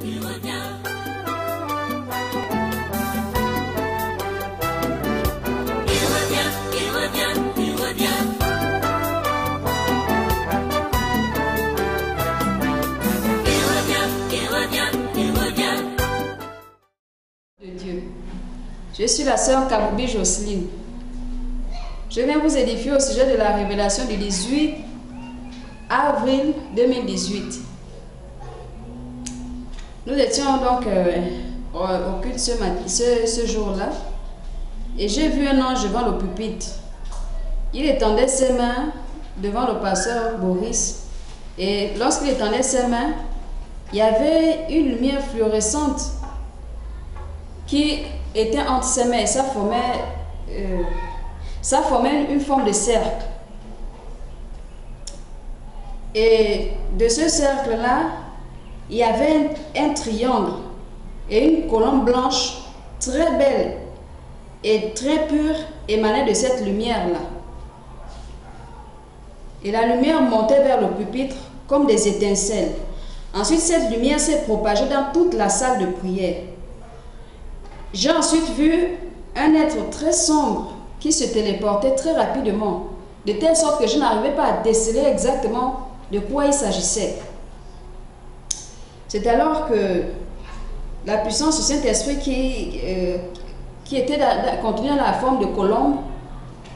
il revient. Il revient, il revient, il revient. Il revient, il revient, il revient. De Dieu. Je suis la sœur Kaboubi Jocelyne. Je viens vous édifier au sujet de la révélation du 18 avril 2018. Nous étions donc au culte ce jour-là, et j'ai vu un ange devant le pupitre. Il étendait ses mains devant le pasteur Boris, et lorsqu'il étendait ses mains, il y avait une lumière fluorescente qui était entre ses mains, et ça formait une forme de cercle. Et de ce cercle-là, il y avait un triangle et une colombe blanche très belle et très pure émanait de cette lumière-là. Et la lumière montait vers le pupitre comme des étincelles. Ensuite, cette lumière s'est propagée dans toute la salle de prière. J'ai ensuite vu un être très sombre qui se téléportait très rapidement, de telle sorte que je n'arrivais pas à déceler exactement de quoi il s'agissait. C'est alors que la puissance du Saint-Esprit qui était contenue dans la forme de colombe,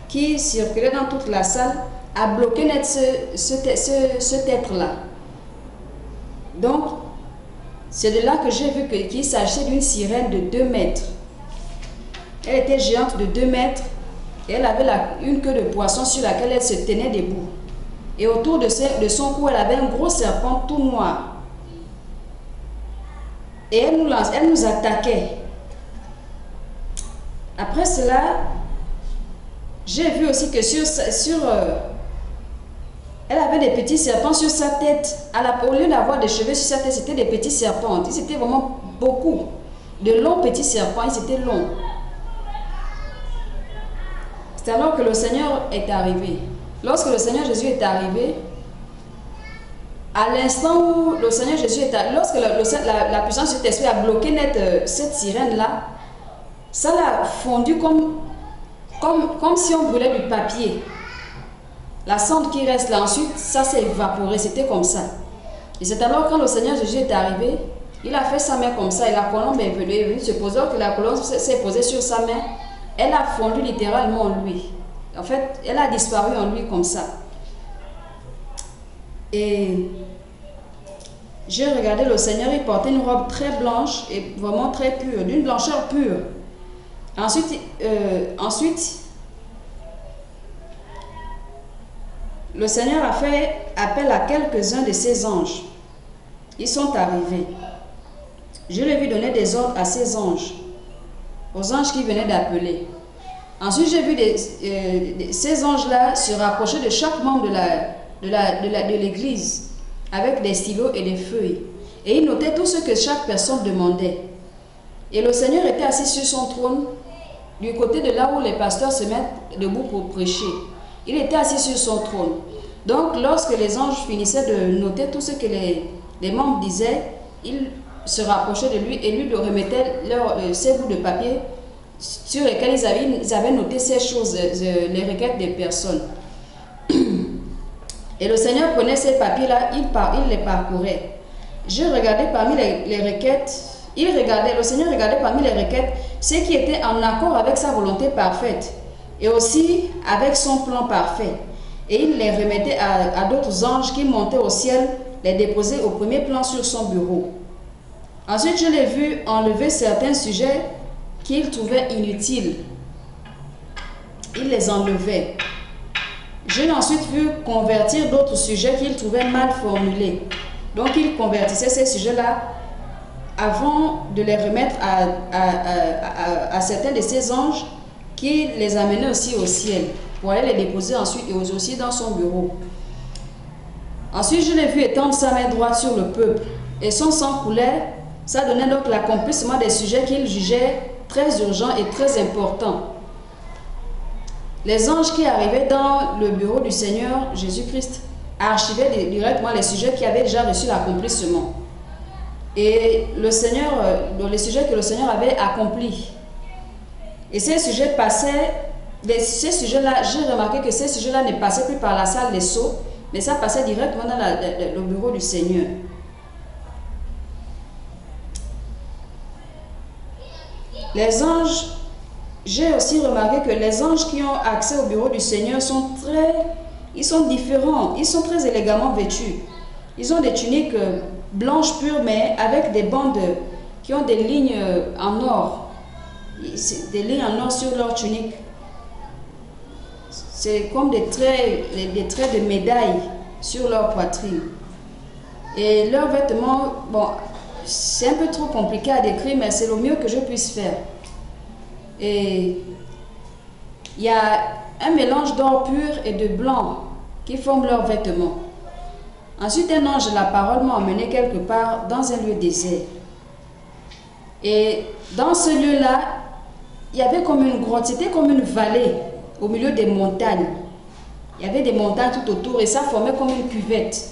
qui circulait dans toute la salle, a bloqué net cet être-là. Donc, c'est de là que j'ai vu qu'il s'agissait d'une sirène de 2 mètres. Elle était géante de 2 mètres et elle avait une queue de poisson sur laquelle elle se tenait debout. Et autour de son cou, elle avait un gros serpent tout noir. Et elle nous attaquait. Après cela, j'ai vu aussi que elle avait des petits serpents sur sa tête. Au lieu d'avoir des cheveux sur sa tête, c'était des petits serpents. Ils étaient vraiment beaucoup. De longs petits serpents, ils étaient longs. C'est alors que le Seigneur est arrivé. Lorsque le Seigneur Jésus est arrivé, à l'instant où le Seigneur Jésus est arrivé, lorsque la puissance de cet esprit a bloqué net cette sirène-là, ça l'a fondu comme si on brûlait du papier. La cendre qui reste là, ensuite, ça s'est évaporé, c'était comme ça. Et c'est alors quand le Seigneur Jésus est arrivé, il a fait sa main comme ça et la colombe est venue se poser, que la colombe s'est posée sur sa main, elle a fondu littéralement en lui. En fait, elle a disparu en lui comme ça. Et j'ai regardé le Seigneur, il portait une robe très blanche et vraiment très pure, d'une blancheur pure. Ensuite, le Seigneur a fait appel à quelques-uns de ses anges. Ils sont arrivés. Je lui ai vu donner des ordres à ses anges, aux anges qui venaient d'appeler. Ensuite, j'ai vu ces anges-là se rapprocher de chaque membre de l'église avec des stylos et des feuilles. Et ils notaient tout ce que chaque personne demandait. Et le Seigneur était assis sur son trône, du côté de là où les pasteurs se mettent debout pour prêcher. Il était assis sur son trône. Donc, lorsque les anges finissaient de noter tout ce que les membres disaient, ils se rapprochaient de lui et lui remettaient ces bouts de papier sur lesquels ils avaient noté ces choses, les requêtes des personnes. Et le Seigneur prenait ces papiers-là, il les parcourait. Je regardais parmi les requêtes, le Seigneur regardait parmi les requêtes ce qui était en accord avec sa volonté parfaite et aussi avec son plan parfait. Et il les remettait à d'autres anges qui montaient au ciel, les déposer au premier plan sur son bureau. Ensuite, je l'ai vu enlever certains sujets qu'il trouvait inutiles. Il les enlevait. Je l'ai ensuite vu convertir d'autres sujets qu'il trouvait mal formulés. Donc, il convertissait ces sujets-là avant de les remettre à certains de ses anges qui les amenaient aussi au ciel pour aller les déposer ensuite et aussi dans son bureau. Ensuite, je l'ai vu étendre sa main droite sur le peuple et son sang coulait. Ça donnait donc l'accomplissement des sujets qu'il jugeait très urgents et très importants. Les anges qui arrivaient dans le bureau du Seigneur Jésus-Christ archivaient directement les sujets qui avaient déjà reçu l'accomplissement. Et le Seigneur, dans les sujets que le Seigneur avait accomplis. Et ces sujets passaient, ces sujets-là, j'ai remarqué que ces sujets-là ne passaient plus par la salle des sceaux, mais ça passait directement dans le bureau du Seigneur. Les anges, j'ai aussi remarqué que les anges qui ont accès au bureau du Seigneur sont différents, ils sont très élégamment vêtus. Ils ont des tuniques blanches pures, mais avec des bandes qui ont des lignes en or. Des lignes en or sur leur tunique. C'est comme des traits de médailles sur leur poitrine. Et leurs vêtements, bon, c'est un peu trop compliqué à décrire, mais c'est le mieux que je puisse faire. Et il y a un mélange d'or pur et de blanc qui forment leurs vêtements. Ensuite, un ange de la parole m'a emmené quelque part dans un lieu désert. Et dans ce lieu-là, il y avait comme une grotte, c'était comme une vallée au milieu des montagnes. Il y avait des montagnes tout autour et ça formait comme une cuvette.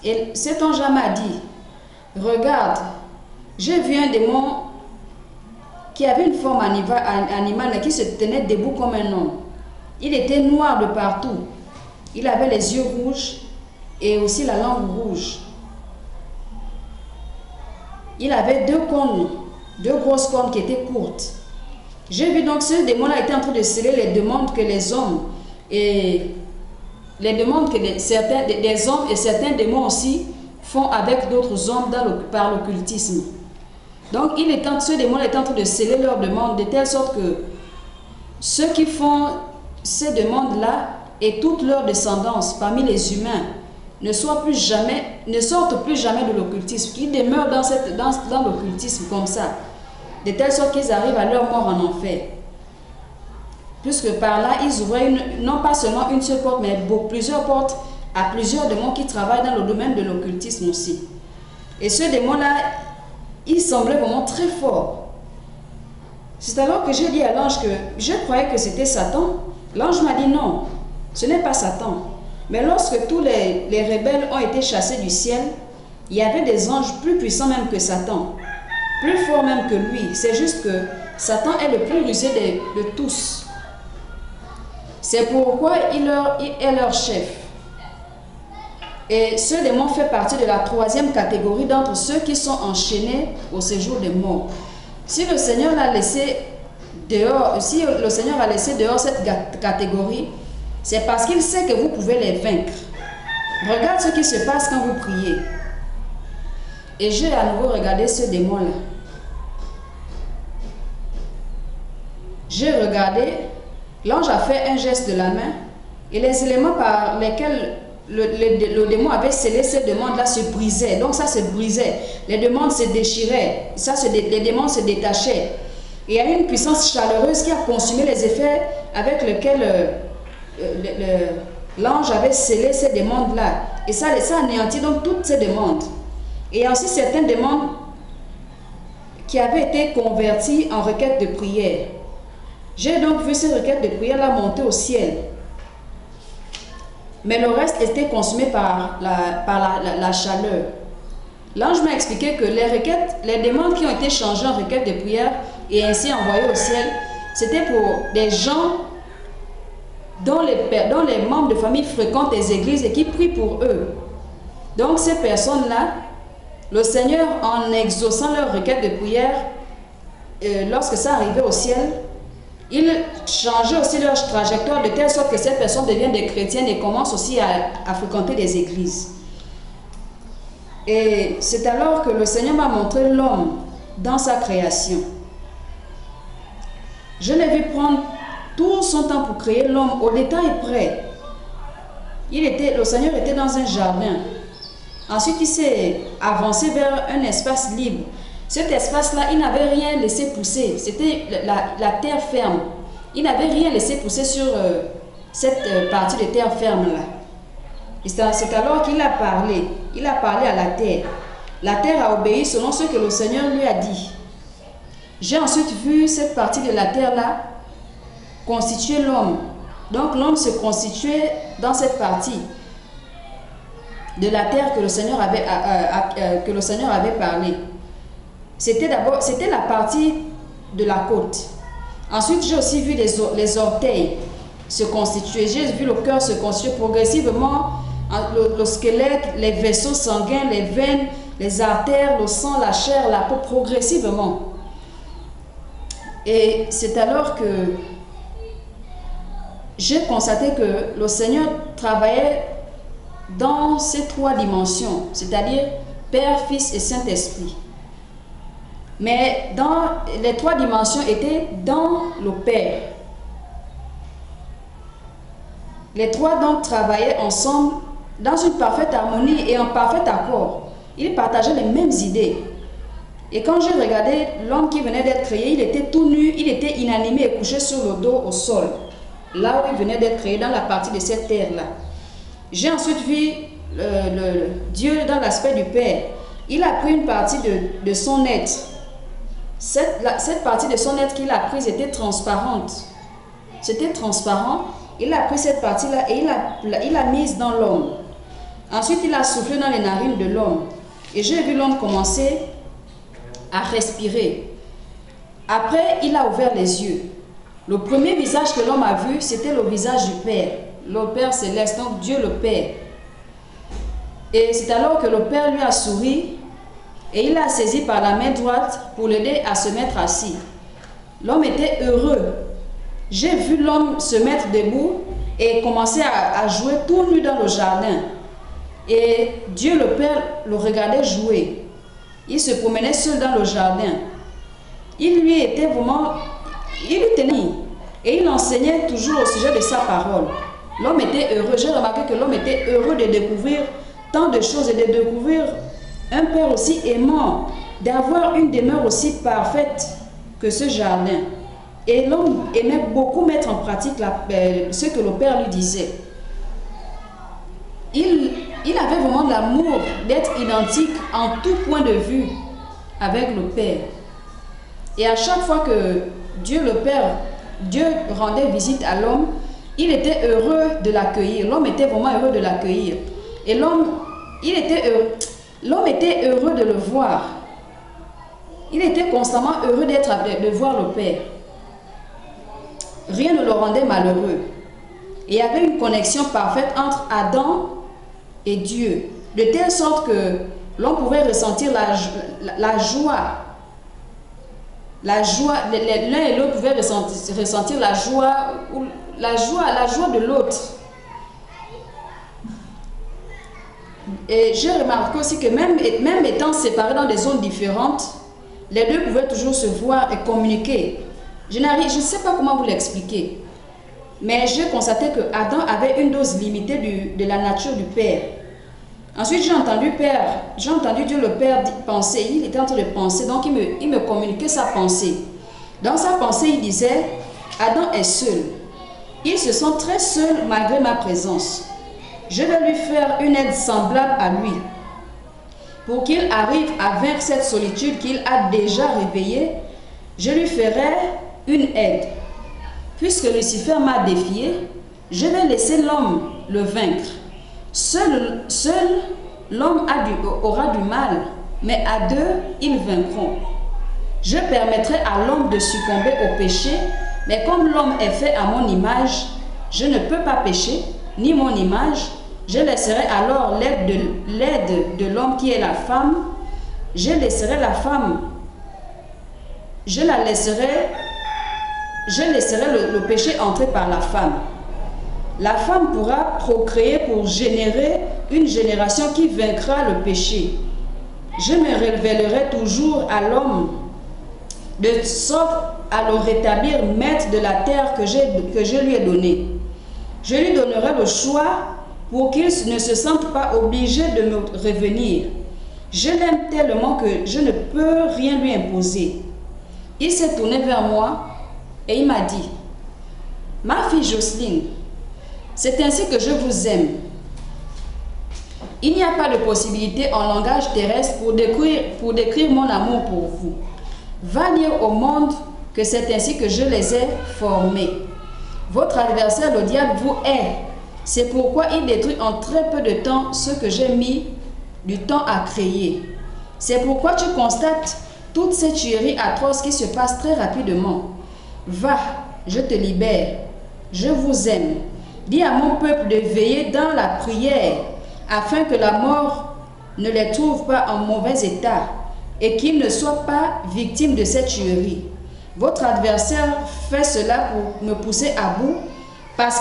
Et cet ange-là m'a dit, regarde, j'ai vu un démon qui avait une forme animale et qui se tenait debout comme un homme. Il était noir de partout. Il avait les yeux rouges et aussi la langue rouge. Il avait deux grosses cornes qui étaient courtes. J'ai vu donc ce démon-là était en train de sceller les demandes que les hommes et les demandes que certains hommes et certains démons aussi font avec d'autres hommes par l'occultisme. Donc ce démon-là est en train de sceller leurs demandes de telle sorte que ceux qui font ces demandes-là et toute leur descendance parmi les humains ne sortent plus jamais de l'occultisme, qu'ils demeurent dans l'occultisme comme ça, de telle sorte qu'ils arrivent à leur mort en enfer. Puisque par là, ils ouvraient non pas seulement une seule porte, mais plusieurs portes à plusieurs démons qui travaillent dans le domaine de l'occultisme aussi. Et ce démon-là, il semblait vraiment très fort. C'est alors que j'ai dit à l'ange que je croyais que c'était Satan. L'ange m'a dit non, ce n'est pas Satan. Mais lorsque tous les rebelles ont été chassés du ciel, il y avait des anges plus puissants même que Satan, plus forts même que lui. C'est juste que Satan est le plus rusé de tous. C'est pourquoi il est leur chef. Et ce démon fait partie de la troisième catégorie d'entre ceux qui sont enchaînés au séjour des morts. Si le Seigneur l'a laissé dehors, cette catégorie, c'est parce qu'il sait que vous pouvez les vaincre. Regarde ce qui se passe quand vous priez. Et j'ai à nouveau regardé ce démon-là. J'ai regardé, l'ange a fait un geste de la main et les éléments par lesquels le démon avait scellé ces demandes-là se brisaient. Donc ça se brisait. Les demandes se déchiraient. Les démons se détachaient. Et il y a une puissance chaleureuse qui a consumé les effets avec lesquels l'ange avait scellé ces demandes-là. Et ça anéantit donc toutes ces demandes. Et il y a aussi certaines demandes qui avaient été converties en requêtes de prière. J'ai donc vu ces requêtes de prière-là monter au ciel. Mais le reste était consumé par la chaleur. L'ange m'a expliqué que les demandes qui ont été changées en requêtes de prière et ainsi envoyées au ciel, c'était pour des gens dont les membres de famille fréquentent les églises et qui prient pour eux. Donc ces personnes-là, le Seigneur, en exaucant leurs requêtes de prière, lorsque ça arrivait au ciel, il changeait aussi leur trajectoire de telle sorte que ces personnes deviennent des chrétiennes et commencent aussi à fréquenter des églises. Et c'est alors que le Seigneur m'a montré l'homme dans sa création. Je l'ai vu prendre tout son temps pour créer l'homme au détail près. Le Seigneur était dans un jardin. Ensuite, il s'est avancé vers un espace libre. Cet espace-là, il n'avait rien laissé pousser. C'était la terre ferme. Il n'avait rien laissé pousser sur cette partie de terre ferme-là. Et c'est alors qu'il a parlé. Il a parlé à la terre. La terre a obéi selon ce que le Seigneur lui a dit. J'ai ensuite vu cette partie de la terre-là constituer l'homme. Donc l'homme se constituait dans cette partie. de la terre que le Seigneur avait parlé. C'était la partie de la côte. Ensuite, j'ai aussi vu les orteils se constituer. J'ai vu le cœur se constituer progressivement, le squelette, les vaisseaux sanguins, les veines, les artères, le sang, la chair, la peau, progressivement. Et c'est alors que j'ai constaté que le Seigneur travaillait dans ces trois dimensions, c'est-à-dire Père, Fils et Saint-Esprit. Mais les trois dimensions étaient dans le Père. Les trois donc travaillaient ensemble dans une parfaite harmonie et en parfait accord. Ils partageaient les mêmes idées. Et quand j'ai regardé l'homme qui venait d'être créé, il était tout nu, il était inanimé et couché sur le dos au sol, là où il venait d'être créé, dans la partie de cette terre-là. J'ai ensuite vu Dieu dans l'aspect du Père. Il a pris une partie de son être. Cette partie de son être qu'il a prise était transparente. C'était transparent. Il a pris cette partie-là et il l'a mise dans l'homme. Ensuite, il a soufflé dans les narines de l'homme. Et j'ai vu l'homme commencer à respirer. Après, il a ouvert les yeux. Le premier visage que l'homme a vu, c'était le visage du Père. Le Père céleste, donc Dieu le Père. Et c'est alors que le Père lui a souri et il l'a saisi par la main droite pour l'aider à se mettre assis. L'homme était heureux. J'ai vu l'homme se mettre debout et commencer à jouer tout nu dans le jardin. Et Dieu le Père le regardait jouer. Il se promenait seul dans le jardin. Il lui tenait et il enseignait toujours au sujet de sa parole. L'homme était heureux. J'ai remarqué que l'homme était heureux de découvrir tant de choses et de découvrir un Père aussi aimant, d'avoir une demeure aussi parfaite que ce jardin. Et l'homme aimait beaucoup mettre en pratique ce que le Père lui disait. Il avait vraiment l'amour d'être identique en tout point de vue avec le Père. Et à chaque fois que Dieu le Père, Dieu rendait visite à l'homme, il était heureux de l'accueillir. L'homme était vraiment heureux de l'accueillir. Et l'homme était heureux de le voir. Il était constamment heureux de voir le Père. Rien ne le rendait malheureux. Et il y avait une connexion parfaite entre Adam et Dieu, de telle sorte que l'on pouvait ressentir la joie. L'un et l'autre pouvaient ressentir la joie de l'autre. Et j'ai remarqué aussi que même étant séparés dans des zones différentes, les deux pouvaient toujours se voir et communiquer. Je ne sais pas comment vous l'expliquer, mais j'ai constaté que Adam avait une dose limitée de la nature du Père. Ensuite, j'ai entendu Dieu le Père penser. Il était en train de penser, donc il me communiquait sa pensée. Dans sa pensée, il disait, Adam est seul. Il se sent très seul malgré ma présence. Je vais lui faire une aide semblable à lui. Pour qu'il arrive à vaincre cette solitude qu'il a déjà réveillée, je lui ferai une aide. Puisque Lucifer m'a défié, je vais laisser l'homme le vaincre. Seul l'homme aura du mal, mais à deux, ils vaincront. Je permettrai à l'homme de succomber au péché, mais comme l'homme est fait à mon image, je ne peux pas pécher, ni mon image. Je laisserai alors l'aide de l'homme qui est la femme. Je laisserai le péché entrer par la femme. La femme pourra procréer pour générer une génération qui vaincra le péché. Je me révélerai toujours à l'homme de sorte à le rétablir maître de la terre que je lui ai donnée. Je lui donnerai le choix pour qu'il ne se sente pas obligé de me revenir. Je l'aime tellement que je ne peux rien lui imposer. Il s'est tourné vers moi et il m'a dit, « Ma fille Jocelyne, c'est ainsi que je vous aime. Il n'y a pas de possibilité en langage terrestre pour décrire mon amour pour vous. Va dire au monde que c'est ainsi que je les ai formés. Votre adversaire, le diable, vous hait. C'est pourquoi il détruit en très peu de temps ce que j'ai mis du temps à créer. C'est pourquoi tu constates toutes ces tueries atroces qui se passent très rapidement. Va, je te libère, je vous aime. Dis à mon peuple de veiller dans la prière, afin que la mort ne les trouve pas en mauvais état et qu'ils ne soient pas victimes de cette tuerie. Votre adversaire fait cela pour me pousser à bout parce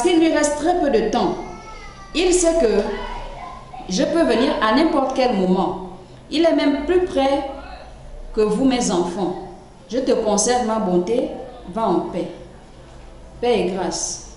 qu'il lui reste très peu de temps. Il sait que je peux venir à n'importe quel moment. Il est même plus près que vous, mes enfants. Je te conserve ma bonté. Va en paix. Paix et grâce.